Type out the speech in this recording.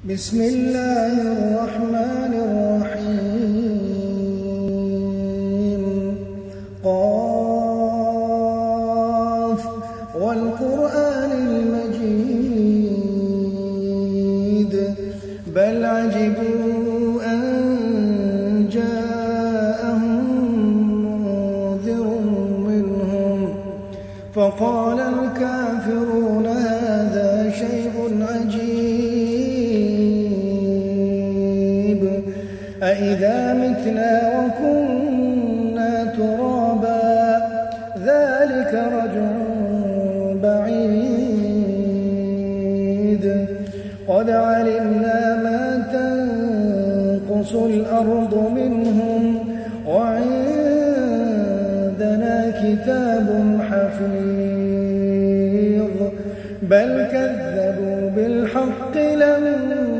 بسم الله الرحمن الرحيم قاف والقرآن المجيد بل عجبوا أن جاءهم منذر منهم فقال الكافرون هذا شيء عجيب أإذا متنا وكنا ترابا ذلك رجع بعيد قد علمنا ما تنقص الأرض منهم وعندنا كتاب حفيظ بل كذبوا بالحق لما